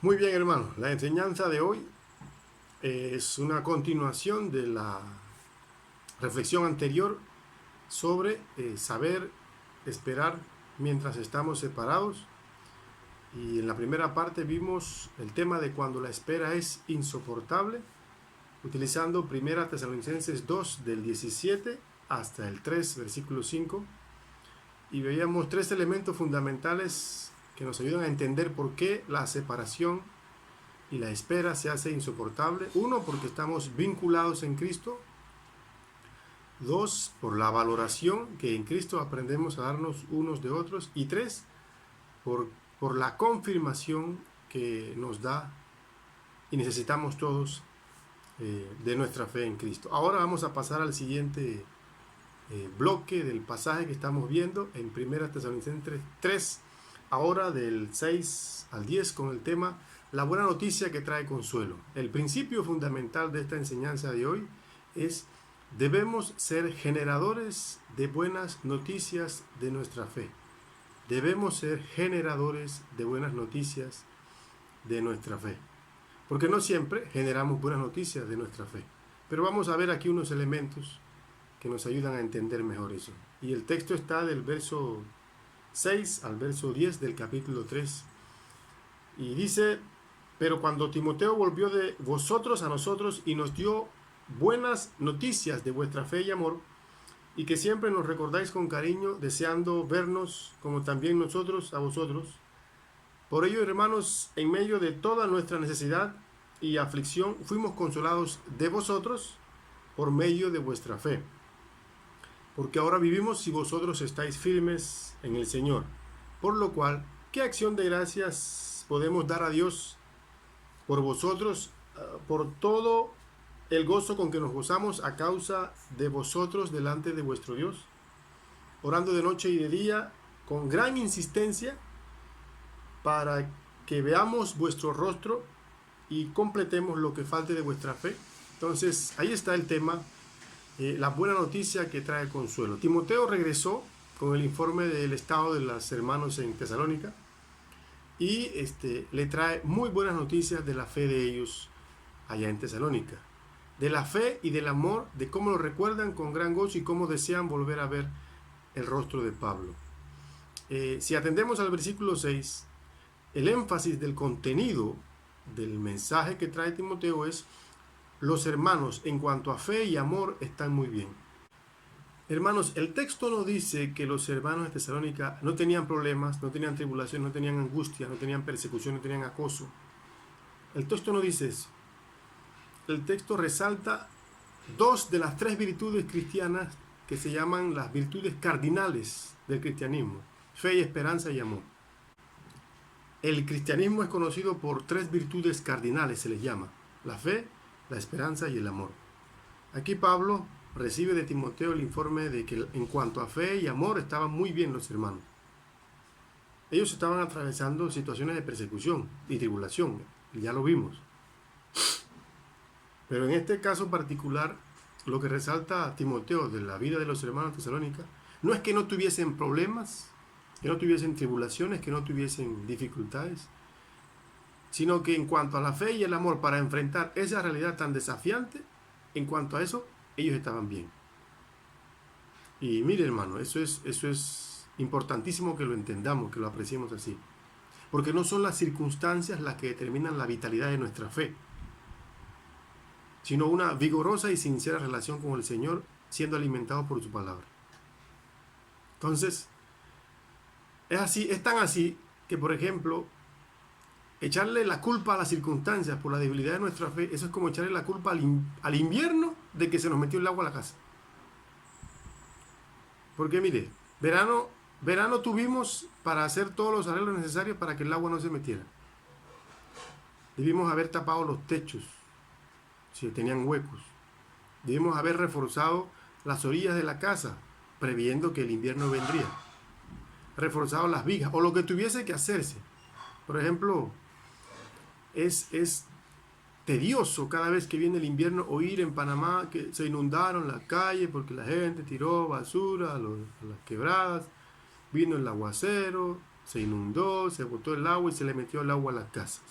Muy bien, hermano. La enseñanza de hoy es una continuación de la reflexión anterior sobre saber esperar mientras estamos separados. Y en la primera parte vimos el tema de cuando la espera es insoportable, utilizando Primera Tesalonicenses 2 del 17 hasta el 3, versículo 5. Y veíamos tres elementos fundamentales que nos ayudan a entender por qué la separación y la espera se hace insoportable. Uno, porque estamos vinculados en Cristo. Dos, por la valoración que en Cristo aprendemos a darnos unos de otros. Y tres, por, por la confirmación que nos da y necesitamos todos de nuestra fe en Cristo. Ahora vamos a pasar al siguiente bloque del pasaje que estamos viendo en 1 Tesalonicenses 3, ahora del 6 al 10, con el tema la buena noticia que trae consuelo. El principio fundamental de esta enseñanza de hoy es: debemos ser generadores de buenas noticias de nuestra fe. Debemos ser generadores de buenas noticias de nuestra fe. Porque no siempre generamos buenas noticias de nuestra fe. Pero vamos a ver aquí unos elementos que nos ayudan a entender mejor eso. Y el texto está del verso 6 al verso 10 del capítulo 3. Y dice: pero cuando Timoteo volvió de vosotros a nosotros y nos dio buenas noticias de vuestra fe y amor, y que siempre nos recordáis con cariño, deseando vernos como también nosotros a vosotros, por ello, hermanos, en medio de toda nuestra necesidad y aflicción, fuimos consolados de vosotros por medio de vuestra fe. Porque ahora vivimos si vosotros estáis firmes en el Señor. Por lo cual, ¿qué acción de gracias podemos dar a Dios por vosotros, por todo el gozo con que nos gozamos a causa de vosotros delante de vuestro Dios? Orando de noche y de día, con gran insistencia, para que veamos vuestro rostro y completemos lo que falte de vuestra fe. Entonces, ahí está el tema, la buena noticia que trae consuelo. Timoteo regresó con el informe del estado de los hermanos en Tesalónica y le trae muy buenas noticias de la fe de ellos allá en Tesalónica. De la fe y del amor, de cómo lo recuerdan con gran gozo y cómo desean volver a ver el rostro de Pablo. Si atendemos al versículo 6, el énfasis del contenido del mensaje que trae Timoteo es: los hermanos en cuanto a fe y amor están muy bien. Hermanos, el texto no dice que los hermanos de Tesalónica no tenían problemas, no tenían tribulación, no tenían angustia, no tenían persecución, no tenían acoso. El texto no dice eso. El texto resalta dos de las tres virtudes cristianas que se llaman las virtudes cardinales del cristianismo: fe y esperanza y amor. El cristianismo es conocido por tres virtudes cardinales, se les llama: la fe, la esperanza y el amor. Aquí Pablo recibe de Timoteo el informe de que en cuanto a fe y amor estaban muy bien los hermanos. Ellos estaban atravesando situaciones de persecución y tribulación, ya lo vimos. Pero en este caso particular, lo que resalta a Timoteo de la vida de los hermanos de Tesalónica no es que no tuviesen problemas, que no tuviesen tribulaciones, que no tuviesen dificultades, sino que en cuanto a la fe y el amor para enfrentar esa realidad tan desafiante, en cuanto a eso, ellos estaban bien. Y mire, hermano, eso es importantísimo que lo entendamos, que lo apreciemos así. Porque no son las circunstancias las que determinan la vitalidad de nuestra fe, sino una vigorosa y sincera relación con el Señor, siendo alimentados por su palabra. Entonces, es tan así que, por ejemplo, echarle la culpa a las circunstancias por la debilidad de nuestra fe, eso es como echarle la culpa al invierno de que se nos metió el agua a la casa. Porque mire, verano tuvimos para hacer todos los arreglos necesarios para que el agua no se metiera. Debimos haber tapado los techos, si tenían huecos. Debimos haber reforzado las orillas de la casa, previendo que el invierno vendría. Reforzado las vigas, o lo que tuviese que hacerse. Por ejemplo, es tedioso cada vez que viene el invierno oír en Panamá que se inundaron las calles porque la gente tiró basura a las quebradas, vino el aguacero, se inundó, se botó el agua y se le metió el agua a las casas.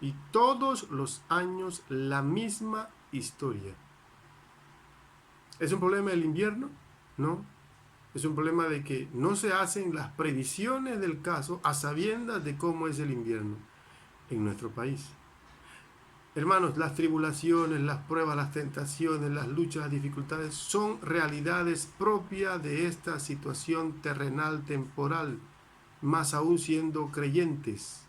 Y todos los años la misma historia. ¿Es un problema del invierno? No. Es un problema de que no se hacen las previsiones del caso a sabiendas de cómo es el invierno en nuestro país. Hermanos, las tribulaciones, las pruebas, las tentaciones, las luchas, las dificultades son realidades propias de esta situación terrenal temporal, más aún siendo creyentes.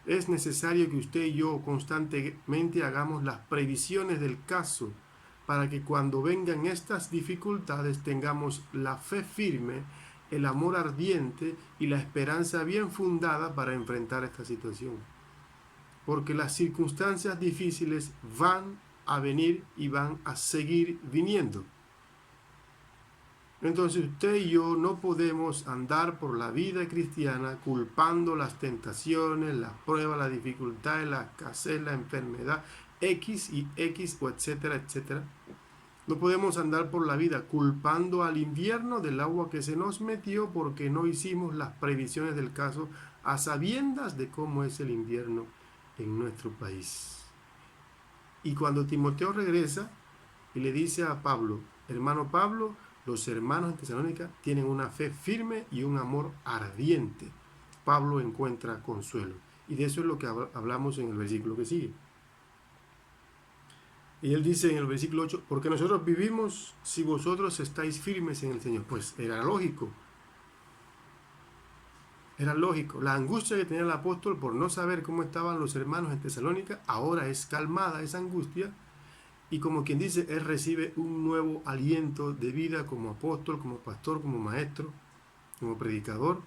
Es necesario que usted y yo constantemente hagamos las previsiones del caso para que cuando vengan estas dificultades tengamos la fe firme, el amor ardiente y la esperanza bien fundada para enfrentar esta situación. Porque las circunstancias difíciles van a venir y van a seguir viniendo. Entonces usted y yo no podemos andar por la vida cristiana culpando las tentaciones, las pruebas, las dificultades, la escasez, la enfermedad, X y X o etcétera, etcétera. No podemos andar por la vida culpando al invierno del agua que se nos metió porque no hicimos las previsiones del caso a sabiendas de cómo es el invierno en nuestro país. Y cuando Timoteo regresa y le dice a Pablo, hermano Pablo, los hermanos en Tesalónica tienen una fe firme y un amor ardiente. Pablo encuentra consuelo. Y de eso es lo que hablamos en el versículo que sigue. Y él dice en el versículo 8, porque nosotros vivimos si vosotros estáis firmes en el Señor. Pues era lógico. Era lógico. La angustia que tenía el apóstol por no saber cómo estaban los hermanos en Tesalónica, ahora es calmada esa angustia. Y como quien dice, él recibe un nuevo aliento de vida como apóstol, como pastor, como maestro, como predicador,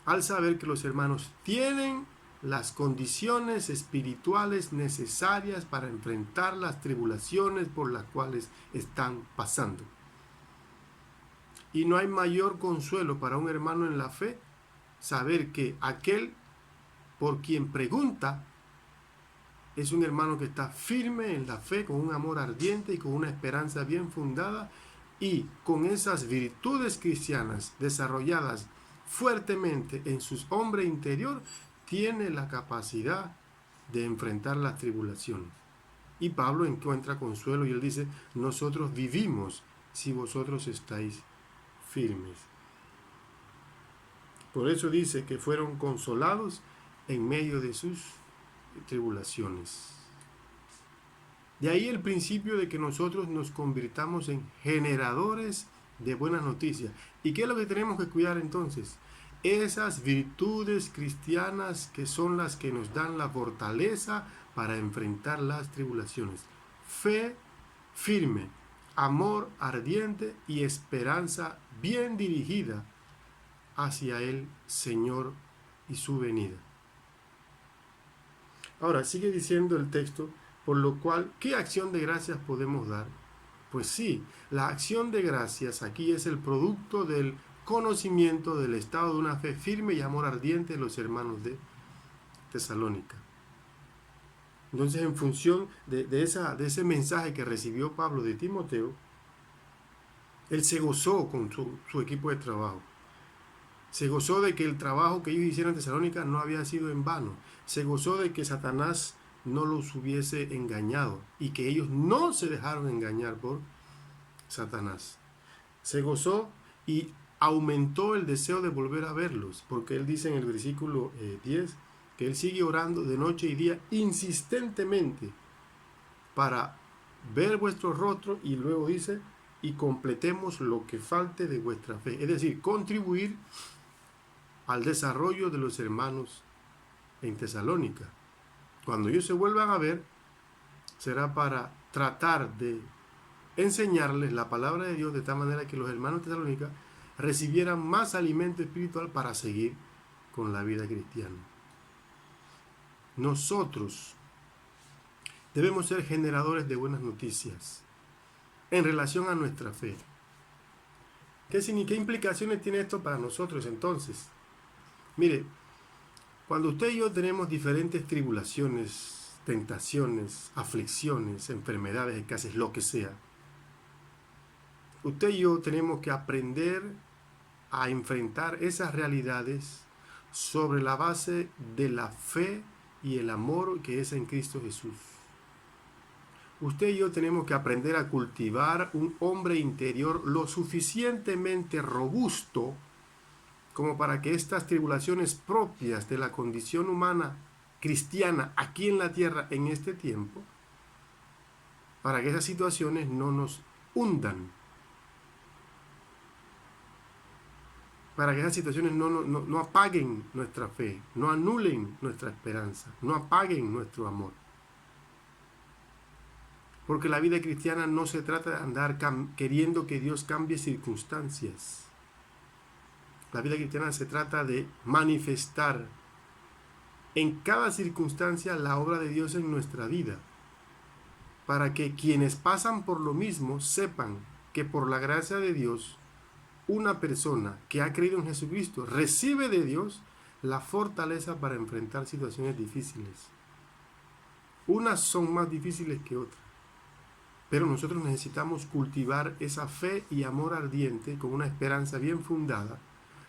al saber que los hermanos tienen las condiciones espirituales necesarias para enfrentar las tribulaciones por las cuales están pasando. Y no hay mayor consuelo para un hermano en la fe saber que aquel por quien pregunta es un hermano que está firme en la fe, con un amor ardiente y con una esperanza bien fundada y con esas virtudes cristianas desarrolladas fuertemente en su hombre interior, tiene la capacidad de enfrentar las tribulaciones. Y Pablo encuentra consuelo y él dice, nosotros vivimos si vosotros estáis firmes. Por eso dice que fueron consolados en medio de sus tribulaciones. De ahí el principio de que nosotros nos convirtamos en generadores de buenas noticias. ¿Y qué es lo que tenemos que cuidar entonces? Esas virtudes cristianas que son las que nos dan la fortaleza para enfrentar las tribulaciones. Fe firme, amor ardiente y esperanza bien dirigida hacia el Señor y su venida. Ahora, sigue diciendo el texto, por lo cual, ¿qué acción de gracias podemos dar? Pues sí, la acción de gracias aquí es el producto del conocimiento del estado de una fe firme y amor ardiente de los hermanos de Tesalónica. Entonces, en función de ese mensaje que recibió Pablo de Timoteo, él se gozó con su equipo de trabajo. Se gozó de que el trabajo que ellos hicieron en Tesalónica no había sido en vano. Se gozó de que Satanás no los hubiese engañado y que ellos no se dejaron engañar por Satanás. Se gozó y aumentó el deseo de volver a verlos, porque él dice en el versículo 10 que él sigue orando de noche y día insistentemente para ver vuestro rostro y luego dice, y completemos lo que falte de vuestra fe. Es decir, contribuir al desarrollo de los hermanos en Tesalónica. Cuando ellos se vuelvan a ver, será para tratar de enseñarles la palabra de Dios de tal manera que los hermanos de Tesalónica recibieran más alimento espiritual para seguir con la vida cristiana. Nosotros debemos ser generadores de buenas noticias en relación a nuestra fe. ¿Qué implicaciones tiene esto para nosotros entonces? Mire, cuando usted y yo tenemos diferentes tribulaciones, tentaciones, aflicciones, enfermedades, escasez, lo que sea, usted y yo tenemos que aprender a enfrentar esas realidades sobre la base de la fe y el amor que es en Cristo Jesús. Usted y yo tenemos que aprender a cultivar un hombre interior lo suficientemente robusto como para que estas tribulaciones propias de la condición humana cristiana aquí en la tierra en este tiempo, para que esas situaciones no nos hundan, para que esas situaciones no apaguen nuestra fe, no anulen nuestra esperanza, no apaguen nuestro amor. Porque la vida cristiana no se trata de andar queriendo que Dios cambie circunstancias. La vida cristiana se trata de manifestar en cada circunstancia la obra de Dios en nuestra vida, para que quienes pasan por lo mismo sepan que por la gracia de Dios, una persona que ha creído en Jesucristo recibe de Dios la fortaleza para enfrentar situaciones difíciles. Unas son más difíciles que otras, pero nosotros necesitamos cultivar esa fe y amor ardiente con una esperanza bien fundada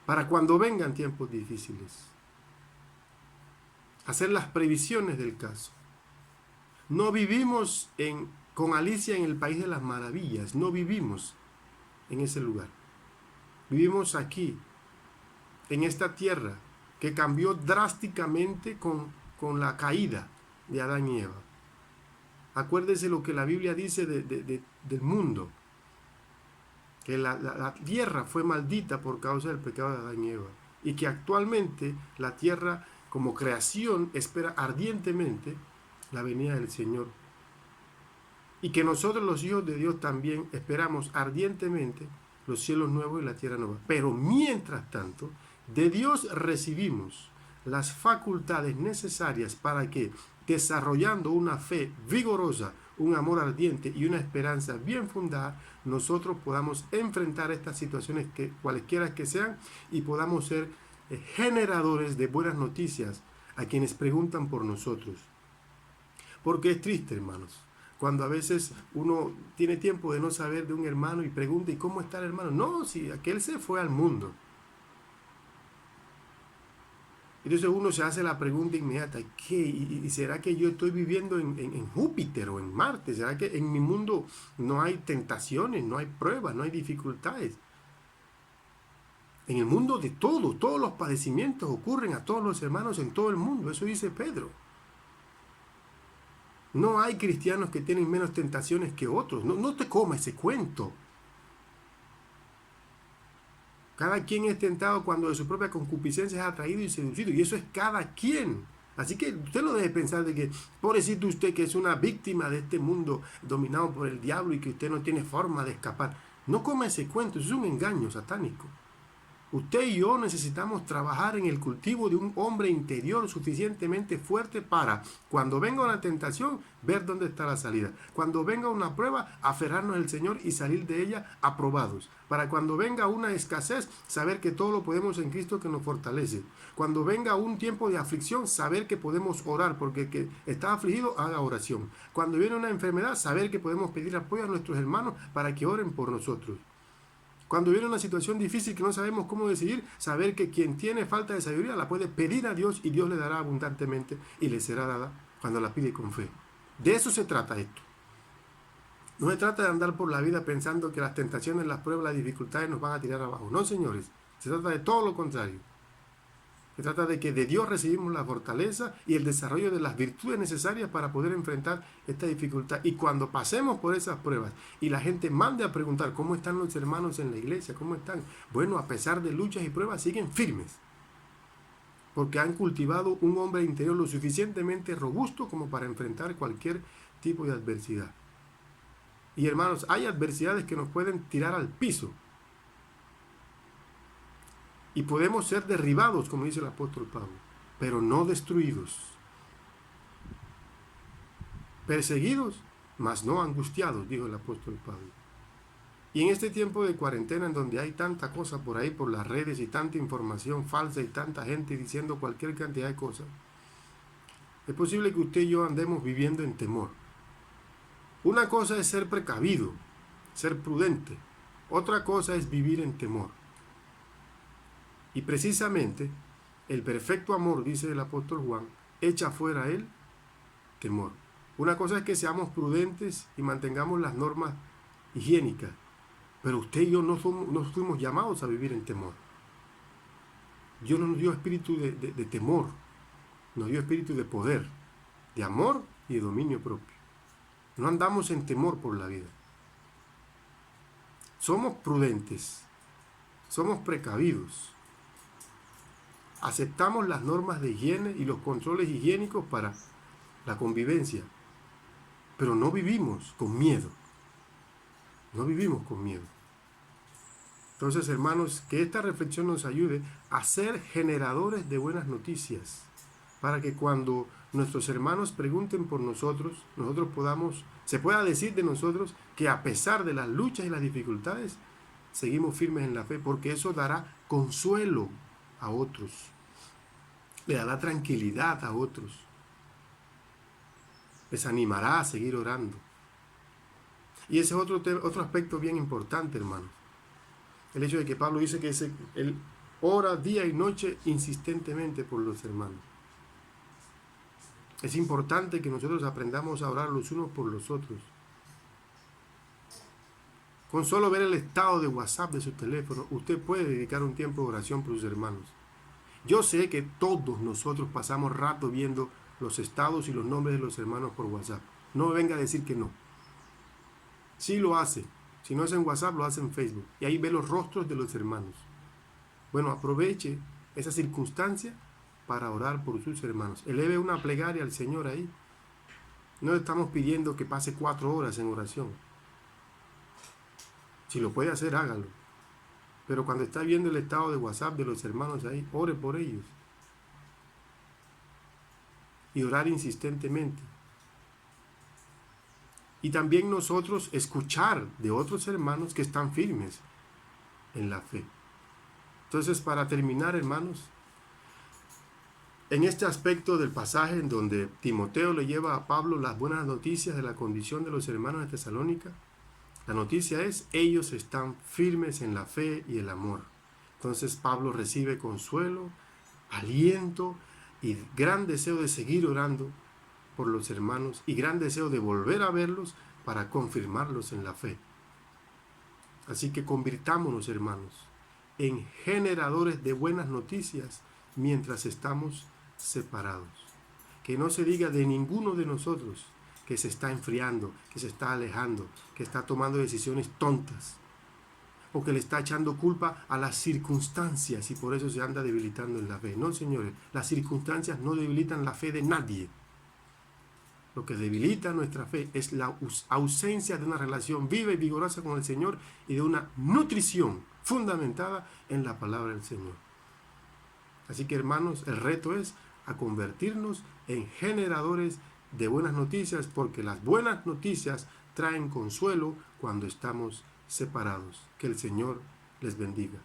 para cuando vengan tiempos difíciles. Hacer las previsiones del caso. No vivimos con Alicia en el País de las Maravillas, no vivimos en ese lugar. Vivimos aquí, en esta tierra, que cambió drásticamente con la caída de Adán y Eva. Acuérdese lo que la Biblia dice del mundo, que la tierra fue maldita por causa del pecado de Adán y Eva, y que actualmente la tierra como creación espera ardientemente la venida del Señor, y que nosotros los hijos de Dios también esperamos ardientemente los cielos nuevos y la tierra nueva. Pero mientras tanto, de Dios recibimos las facultades necesarias para que, desarrollando una fe vigorosa, un amor ardiente y una esperanza bien fundada, nosotros podamos enfrentar estas situaciones, cualesquiera que sean, y podamos ser generadores de buenas noticias a quienes preguntan por nosotros. Porque es triste, hermanos, cuando a veces uno tiene tiempo de no saber de un hermano y pregunta, ¿y cómo está el hermano? No, si aquel se fue al mundo. Entonces uno se hace la pregunta inmediata, ¿qué? ¿Y será que yo estoy viviendo en Júpiter o en Marte? ¿Será que en mi mundo no hay tentaciones, no hay pruebas, no hay dificultades? En el mundo de todo, todos los padecimientos ocurren a todos los hermanos en todo el mundo, eso dice Pedro. No hay cristianos que tienen menos tentaciones que otros. No te comas ese cuento. Cada quien es tentado cuando de su propia concupiscencia es atraído y seducido. Y eso es cada quien. Así que usted no debe pensar de que, pobrecito usted que es una víctima de este mundo dominado por el diablo y que usted no tiene forma de escapar. No coma ese cuento, eso es un engaño satánico. Usted y yo necesitamos trabajar en el cultivo de un hombre interior suficientemente fuerte para, cuando venga una tentación, ver dónde está la salida. Cuando venga una prueba, aferrarnos al Señor y salir de ella aprobados. Para cuando venga una escasez, saber que todo lo podemos en Cristo que nos fortalece. Cuando venga un tiempo de aflicción, saber que podemos orar, porque el que está afligido haga oración. Cuando viene una enfermedad, saber que podemos pedir apoyo a nuestros hermanos para que oren por nosotros. Cuando viene una situación difícil que no sabemos cómo decidir, saber que quien tiene falta de sabiduría la puede pedir a Dios y Dios le dará abundantemente y le será dada cuando la pide con fe. De eso se trata esto. No se trata de andar por la vida pensando que las tentaciones, las pruebas, las dificultades nos van a tirar abajo. No, señores, se trata de todo lo contrario. Se trata de que de Dios recibimos la fortaleza y el desarrollo de las virtudes necesarias para poder enfrentar esta dificultad. Y cuando pasemos por esas pruebas y la gente mande a preguntar cómo están los hermanos en la iglesia, cómo están, bueno, a pesar de luchas y pruebas, siguen firmes. Porque han cultivado un hombre interior lo suficientemente robusto como para enfrentar cualquier tipo de adversidad. Y hermanos, hay adversidades que nos pueden tirar al piso. Y podemos ser derribados, como dice el apóstol Pablo, pero no destruidos. Perseguidos, mas no angustiados, dijo el apóstol Pablo. Y en este tiempo de cuarentena, en donde hay tanta cosa por ahí, por las redes, y tanta información falsa, y tanta gente diciendo cualquier cantidad de cosas, es posible que usted y yo andemos viviendo en temor. Una cosa es ser precavido, ser prudente. Otra cosa es vivir en temor. Y precisamente el perfecto amor, dice el apóstol Juan, echa fuera el temor. Una cosa es que seamos prudentes y mantengamos las normas higiénicas, pero usted y yo no fuimos llamados a vivir en temor. Dios no nos dio espíritu de temor, nos dio espíritu de poder, de amor y de dominio propio. No andamos en temor por la vida. Somos prudentes, somos precavidos. Aceptamos las normas de higiene y los controles higiénicos para la convivencia, pero no vivimos con miedo. No vivimos con miedo. Entonces, hermanos, que esta reflexión nos ayude a ser generadores de buenas noticias, para que cuando nuestros hermanos pregunten por nosotros, se pueda decir de nosotros que a pesar de las luchas y las dificultades, seguimos firmes en la fe, porque eso dará consuelo a otros, le dará tranquilidad a otros, les animará a seguir orando. Y ese es otro aspecto bien importante, hermanos. El hecho de que Pablo dice que él ora día y noche insistentemente por los hermanos. Es importante que nosotros aprendamos a orar los unos por los otros. Con solo ver el estado de WhatsApp de su teléfono, usted puede dedicar un tiempo de oración por sus hermanos. Yo sé que todos nosotros pasamos rato viendo los estados y los nombres de los hermanos por WhatsApp. No me venga a decir que no. Sí lo hace. Si no es en WhatsApp, lo hace en Facebook. Y ahí ve los rostros de los hermanos. Bueno, aproveche esa circunstancia para orar por sus hermanos. Eleve una plegaria al Señor ahí. No le estamos pidiendo que pase 4 horas en oración. Si lo puede hacer, hágalo. Pero cuando está viendo el estado de WhatsApp de los hermanos ahí, ore por ellos. Y orar insistentemente. Y también nosotros escuchar de otros hermanos que están firmes en la fe. Entonces, para terminar, hermanos, en este aspecto del pasaje en donde Timoteo le lleva a Pablo las buenas noticias de la condición de los hermanos de Tesalónica, la noticia es, ellos están firmes en la fe y el amor. Entonces Pablo recibe consuelo, aliento y gran deseo de seguir orando por los hermanos y gran deseo de volver a verlos para confirmarlos en la fe. Así que convirtámonos, hermanos, en generadores de buenas noticias mientras estamos separados. Que no se diga de ninguno de nosotros que se está enfriando, que se está alejando, que está tomando decisiones tontas, o que le está echando culpa a las circunstancias y por eso se anda debilitando en la fe. No, señores, las circunstancias no debilitan la fe de nadie. Lo que debilita nuestra fe es la ausencia de una relación viva y vigorosa con el Señor y de una nutrición fundamentada en la palabra del Señor. Así que, hermanos, el reto es a convertirnos en generadores de buenas noticias, porque las buenas noticias traen consuelo cuando estamos separados. Que el Señor les bendiga.